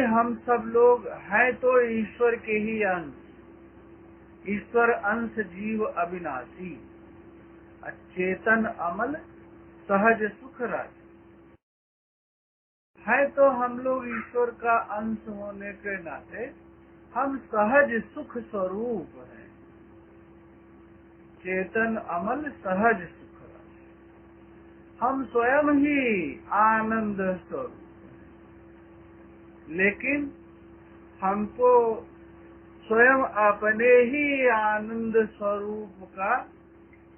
हम सब लोग हैं तो ईश्वर के ही अंश, ईश्वर अंश जीव अविनाशी, चेतन अमल सहज सुख रस। है तो हम लोग ईश्वर का अंश होने के नाते हम सहज सुख स्वरूप हैं, चेतन अमल सहज सुख रस। हम स्वयं ही आनंद स्वरूप हैं, लेकिन हमको स्वयं अपने ही आनंद स्वरूप का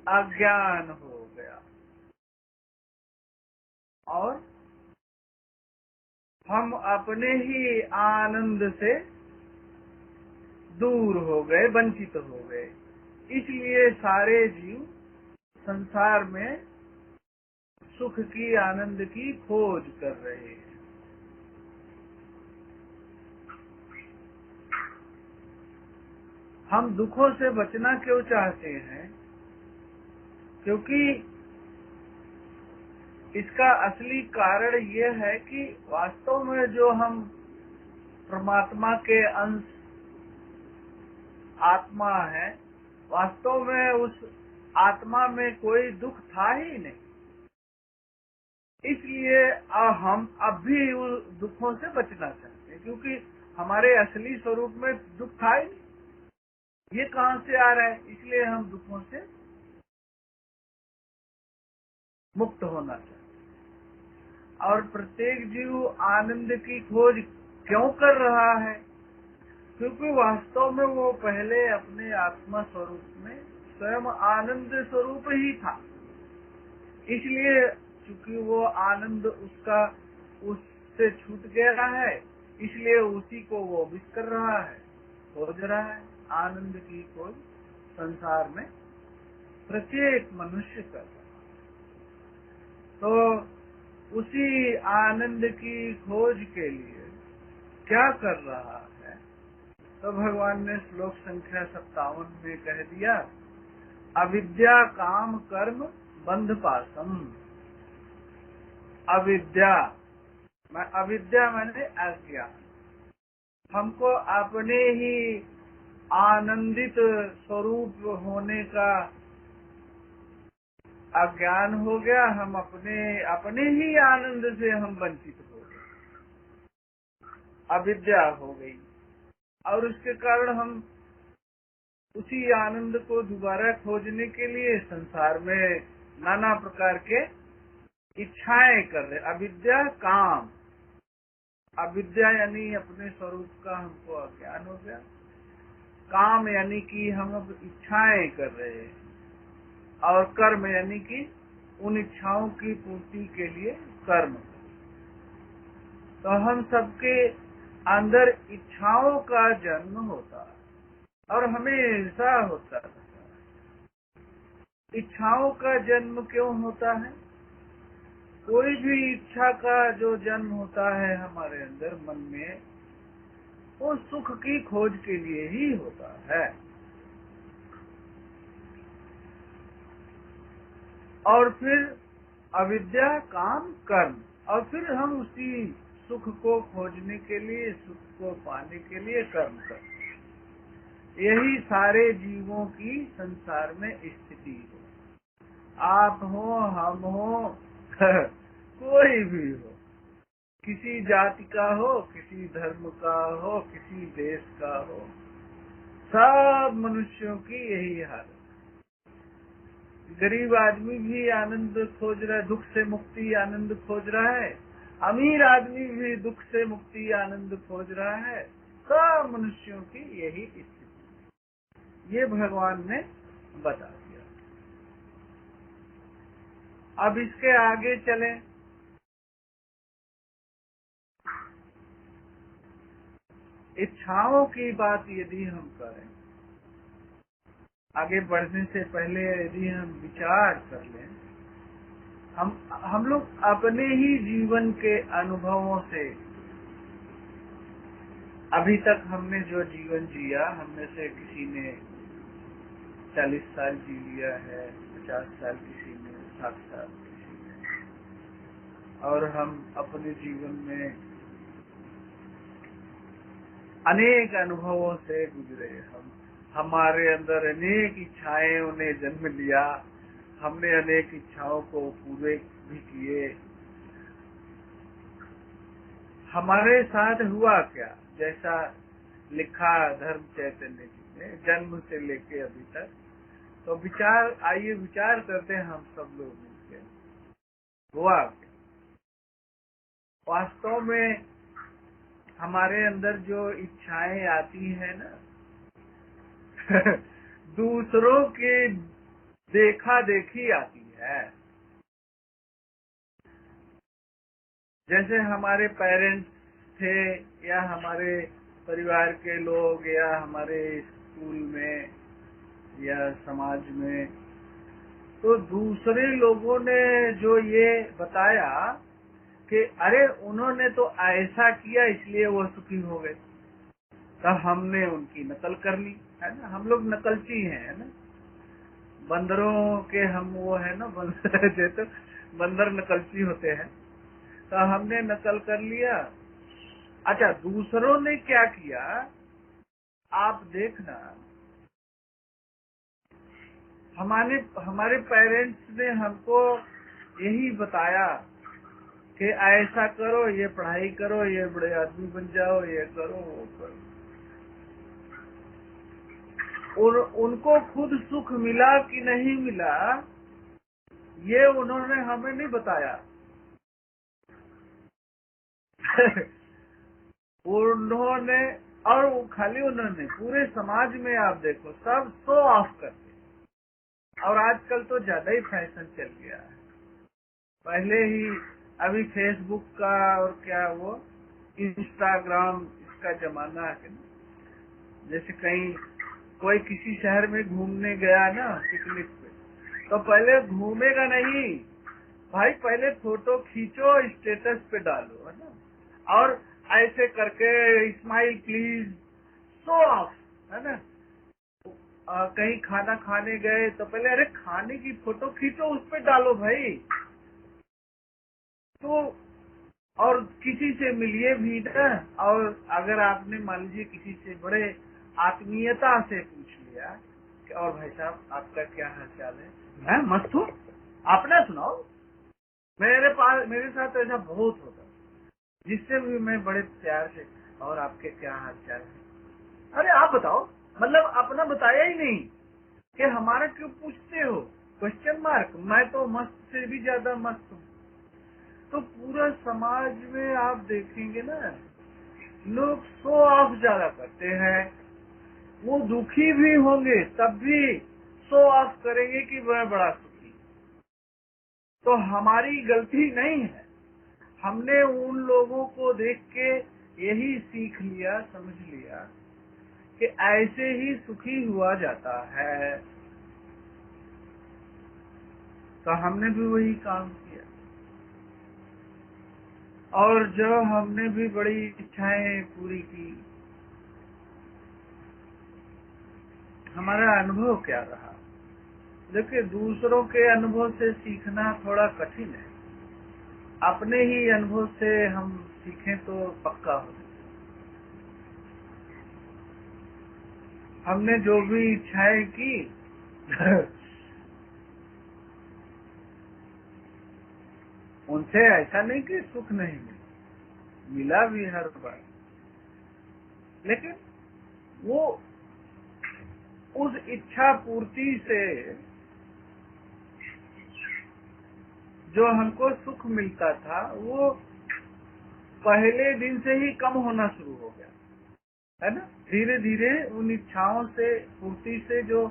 अज्ञान हो गया और हम अपने ही आनंद से दूर हो गए, वंचित हो गए। इसलिए सारे जीव संसार में सुख की, आनंद की खोज कर रहे हैं। हम दुखों से बचना क्यों चाहते हैं? क्योंकि इसका असली कारण ये है कि वास्तव में जो हम परमात्मा के अंश आत्मा है, वास्तव में उस आत्मा में कोई दुख था ही नहीं। इसलिए हम अब भी उन दुखों से बचना चाहते हैं, क्योंकि हमारे असली स्वरूप में दुख था ही नहीं। ये कहाँ से आ रहा है? इसलिए हम दुखों से मुक्त होना चाहते हैं। और प्रत्येक जीव आनंद की खोज क्यों कर रहा है? क्योंकि वास्तव में वो पहले अपने आत्मा स्वरूप में स्वयं आनंद स्वरूप ही था। इसलिए चूंकि वो आनंद उसका उससे छूट गया है, इसलिए उसी को वो मिस कर रहा है, खोज रहा है। आनंद की खोज संसार में प्रत्येक मनुष्य कर रहा है। तो उसी आनंद की खोज के लिए क्या कर रहा है? तो भगवान ने श्लोक संख्या 57 में कह दिया, अविद्या काम कर्म बंध पासम। अविद्या मैंने अज्ञान। हमको अपने ही आनंदित स्वरूप होने का अज्ञान हो गया। हम अपने ही आनंद से हम वंचित हो गए, अविद्या हो गई। और उसके कारण हम उसी आनंद को दोबारा खोजने के लिए संसार में नाना प्रकार के इच्छाएं कर रहे। अविद्या काम, अविद्या यानी अपने स्वरूप का हमको अज्ञान हो गया। काम यानी कि हम अब इच्छाएं कर रहे हैं, और कर्म यानी कि उन इच्छाओं की पूर्ति के लिए कर्म। तो हम सबके अंदर इच्छाओं का जन्म होता है और हमेशा होता है। इच्छाओं का जन्म क्यों होता है? कोई भी इच्छा का जो जन्म होता है हमारे अंदर मन में, वो सुख की खोज के लिए ही होता है। और फिर अविद्या काम कर्म, और फिर हम उसी सुख को खोजने के लिए, सुख को पाने के लिए कर्म करते हैं। यही सारे जीवों की संसार में स्थिति है। आप हो, हम हो, कोई भी हो, किसी जाति का हो, किसी धर्म का हो, किसी देश का हो, सब मनुष्यों की यही हालत। गरीब आदमी भी आनंद खोज रहा है, दुख से मुक्ति आनंद खोज रहा है। अमीर आदमी भी दुख से मुक्ति आनंद खोज रहा है। सब मनुष्यों की यही स्थिति, ये भगवान ने बता दिया। अब इसके आगे चलें। इच्छाओं की बात यदि हम करें, आगे बढ़ने से पहले यदि हम विचार कर लें, हम लोग अपने ही जीवन के अनुभवों से, अभी तक हमने जो जीवन जिया, हमने से किसी ने 40 साल जी लिया है, 50 साल किसी ने, 60 साल किसी ने, और हम अपने जीवन में अनेक अनुभवों से गुजरे हम, हमारे अंदर अनेक इच्छाएं ने जन्म लिया, हमने अनेक इच्छाओं को पूरे भी किए। हमारे साथ हुआ क्या, जैसा लिखा धर्म चैतन्य जी ने, जन्म से लेके अभी तक। तो आइए विचार करते हैं हम सब लोग मिलकर, हुआ क्या वास्तव में। हमारे अंदर जो इच्छाएं आती है ना दूसरों की देखा देखी आती है। जैसे हमारे पेरेंट्स थे, या हमारे परिवार के लोग, या हमारे स्कूल में या समाज में, तो दूसरे लोगों ने जो ये बताया कि अरे उन्होंने तो ऐसा किया इसलिए वो सुखी हो गए, तो हमने उनकी नकल कर ली, है ना। हम लोग नकलची हैं, है ना। बंदरों के हम वो है ना, बंदर जैसे बंदर नकलची होते हैं, तो हमने नकल कर लिया। अच्छा, दूसरों ने क्या किया आप देखना। हमारे पेरेंट्स ने हमको यही बताया कि ऐसा करो, ये पढ़ाई करो, ये बड़े आदमी बन जाओ, ये करो वो करो। और उनको खुद सुख मिला कि नहीं मिला ये उन्होंने हमें नहीं बताया। उन्होंने, और वो खाली उन्होंने, पूरे समाज में आप देखो सब शो ऑफ करते। और आजकल तो ज्यादा ही फैशन चल गया है। पहले ही अभी फेसबुक का और क्या वो इंस्टाग्राम, इसका जमाना है ना। जैसे कहीं कोई किसी शहर में घूमने गया ना पिकनिक पे, तो पहले घूमेगा नहीं भाई, पहले फोटो खींचो स्टेटस पे डालो, है ना। और ऐसे करके स्माइल प्लीज, शो ऑफ, है ना। कहीं खाना खाने गए तो पहले अरे खाने की फोटो खींचो उस पे डालो भाई। तो और किसी से मिलिए भी ना, और अगर आपने मान लीजिए किसी से बड़े आत्मीयता से पूछ लिया कि और भाई साहब आपका क्या हाल चाल है, मैं मस्त हूँ, अपना सुनाओ। मेरे साथ ऐसा बहुत होता, जिससे भी मैं बड़े प्यार से, और आपके क्या हाल चाल है, अरे आप बताओ, मतलब अपना बताया ही नहीं कि हमारा क्यों पूछते हो, क्वेश्चन मार्क। मैं तो मस्त से भी ज्यादा मस्त हूँ। तो पूरा समाज में आप देखेंगे ना, लोग शो ऑफ ज्यादा करते हैं। वो दुखी भी होंगे तब भी शो ऑफ करेंगे कि वह बड़ा सुखी। तो हमारी गलती नहीं है, हमने उन लोगों को देख के यही सीख लिया, समझ लिया कि ऐसे ही सुखी हुआ जाता है। तो हमने भी वही काम किया, और जो हमने भी बड़ी इच्छाएं पूरी की। हमारा अनुभव क्या रहा? देखिए, दूसरों के अनुभव से सीखना थोड़ा कठिन है, अपने ही अनुभव से हम सीखें तो पक्का हो। हमने जो भी इच्छाएं की उनसे ऐसा नहीं कि सुख नहीं मिला, मिला भी हर बार, लेकिन वो उस इच्छा पूर्ति से जो हमको सुख मिलता था वो पहले दिन से ही कम होना शुरू हो गया, है ना। धीरे धीरे उन इच्छाओं से पूर्ति से जो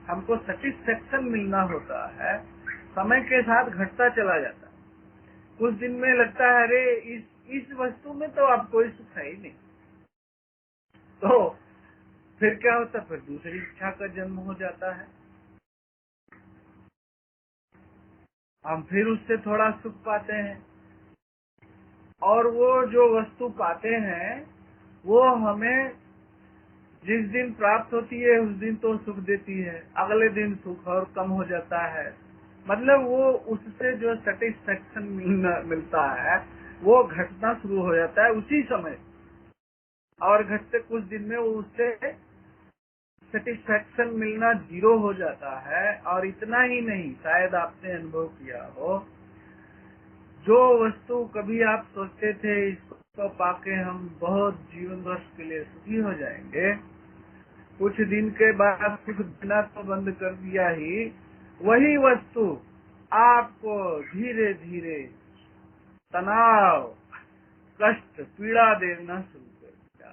हमको सेटिस्फेक्शन मिलना होता है, समय के साथ घटता चला जाता है। कुछ दिन में लगता है अरे इस वस्तु में तो अब कोई सुख है ही नहीं। तो फिर क्या होता है, फिर दूसरी इच्छा का जन्म हो जाता है, हम फिर उससे थोड़ा सुख पाते हैं। और वो जो वस्तु पाते हैं वो हमें जिस दिन प्राप्त होती है उस दिन तो सुख देती है, अगले दिन सुख और कम हो जाता है। मतलब वो उससे जो सेटिस्फेक्शन मिलता है वो घटना शुरू हो जाता है उसी समय। और घटते कुछ दिन में उससे सेटिस्फैक्शन मिलना 0 हो जाता है। और इतना ही नहीं, शायद आपने अनुभव किया हो, जो वस्तु कभी आप सोचते थे इसको पाके हम बहुत जीवन वर्ष के लिए सुखी हो जाएंगे, कुछ दिन के बाद सुख देना तो बंद कर दिया ही, वही वस्तु आपको धीरे धीरे तनाव, कष्ट, पीड़ा देना शुरू कर दिया।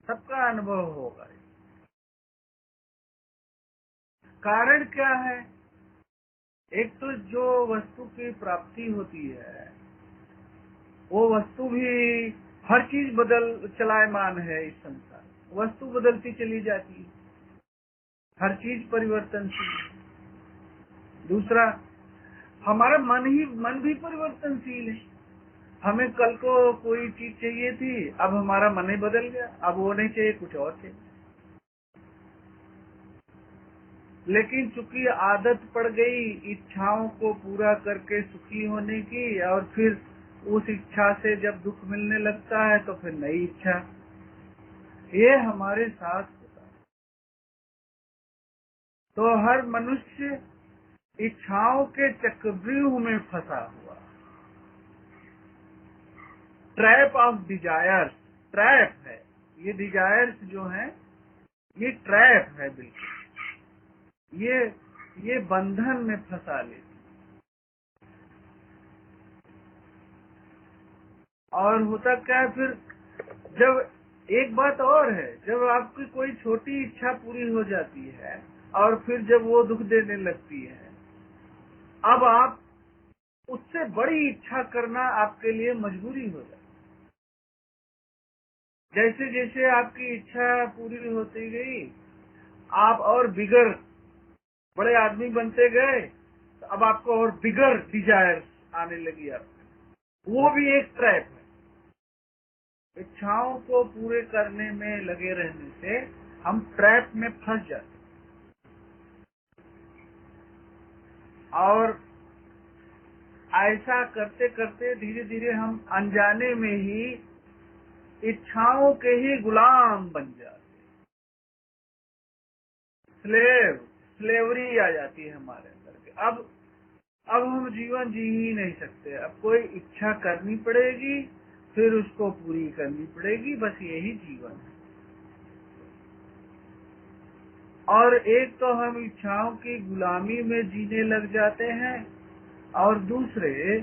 सबका अनुभव होगा। कारण क्या है? एक तो जो वस्तु की प्राप्ति होती है, वो वस्तु भी, हर चीज चलायमान है इस संसार, वस्तु बदलती चली जाती है, हर चीज परिवर्तनशील है। दूसरा, हमारा मन भी परिवर्तनशील है। हमें कल को कोई चीज चाहिए थी, अब हमारा मन ही बदल गया, अब वो नहीं चाहिए, कुछ और चाहिए। लेकिन चूंकि आदत पड़ गई इच्छाओं को पूरा करके सुखी होने की, और फिर उस इच्छा से जब दुख मिलने लगता है तो फिर नई इच्छा, ये हमारे साथ होता है। तो हर मनुष्य इच्छाओं के चक्रव्यूह में फंसा हुआ, ट्रैप ऑफ डिजायर्स, ट्रैप है ये। डिजायर्स जो है ये ट्रैप है, बिल्कुल ये बंधन में फंसा लेती। और होता क्या है फिर, जब एक बात और है, जब आपकी कोई छोटी इच्छा पूरी हो जाती है और फिर जब वो दुख देने लगती है, अब आप उससे बड़ी इच्छा करना आपके लिए मजबूरी हो जाती है। जैसे जैसे आपकी इच्छा पूरी होती गई, आप और बिगर बड़े आदमी बनते गए, तो अब आपको और बिगर डिजायर आने लगी आपको। वो भी एक ट्रैप है। इच्छाओं को पूरे करने में लगे रहने से हम ट्रैप में फंस जाते और ऐसा करते करते धीरे धीरे हम अनजाने में ही इच्छाओं के ही गुलाम बन जाते। स्लेवरी आ जाती है हमारे अंदर। अब हम जीवन जी ही नहीं सकते। अब कोई इच्छा करनी पड़ेगी, फिर उसको पूरी करनी पड़ेगी, बस यही जीवन है। और एक तो हम इच्छाओं की गुलामी में जीने लग जाते हैं, और दूसरे,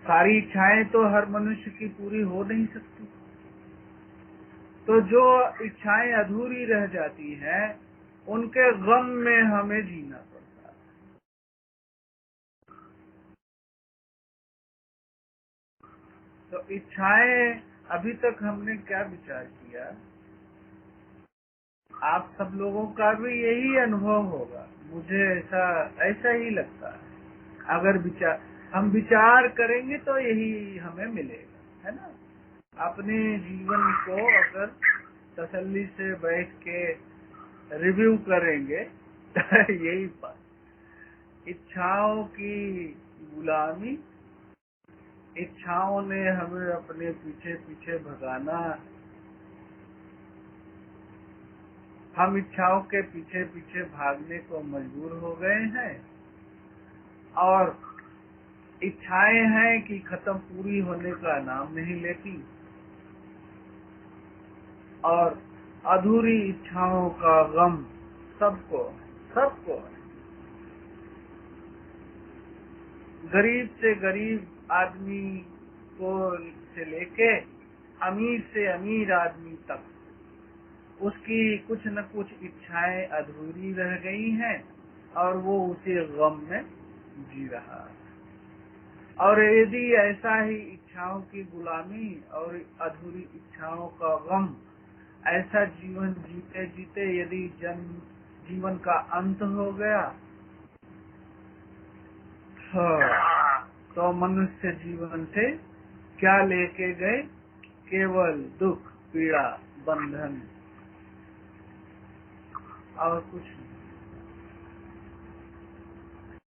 सारी इच्छाएं तो हर मनुष्य की पूरी हो नहीं सकती। तो जो इच्छाएं अधूरी रह जाती हैं, उनके गम में हमें जीना पड़ता है। तो इच्छाएं, अभी तक हमने क्या विचार किया, आप सब लोगों का भी यही अनुभव होगा, मुझे ऐसा ही लगता है। अगर हम विचार करेंगे तो यही हमें मिलेगा, है ना। अपने जीवन को अगर तसल्ली से बैठ के रिव्यू करेंगे तो यही बात, इच्छाओं की गुलामी, इच्छाओं ने हमें अपने पीछे पीछे भगाना, हम इच्छाओं के पीछे पीछे भागने को मजबूर हो गए हैं, और इच्छाएं हैं कि खत्म, पूरी होने का नाम नहीं लेती, और अधूरी इच्छाओं का गम सबको सबको। गरीब से गरीब आदमी को से लेके अमीर से अमीर आदमी तक, उसकी कुछ न कुछ इच्छाएं अधूरी रह गई हैं, और वो उसी गम में जी रहा है। और यदि ऐसा ही इच्छाओं की गुलामी और अधूरी इच्छाओं का गम, ऐसा जीवन जीते जीते यदि जीवन का अंत हो गया, तो मनुष्य जीवन से क्या लेके गए? केवल दुख, पीड़ा, बंधन, और कुछ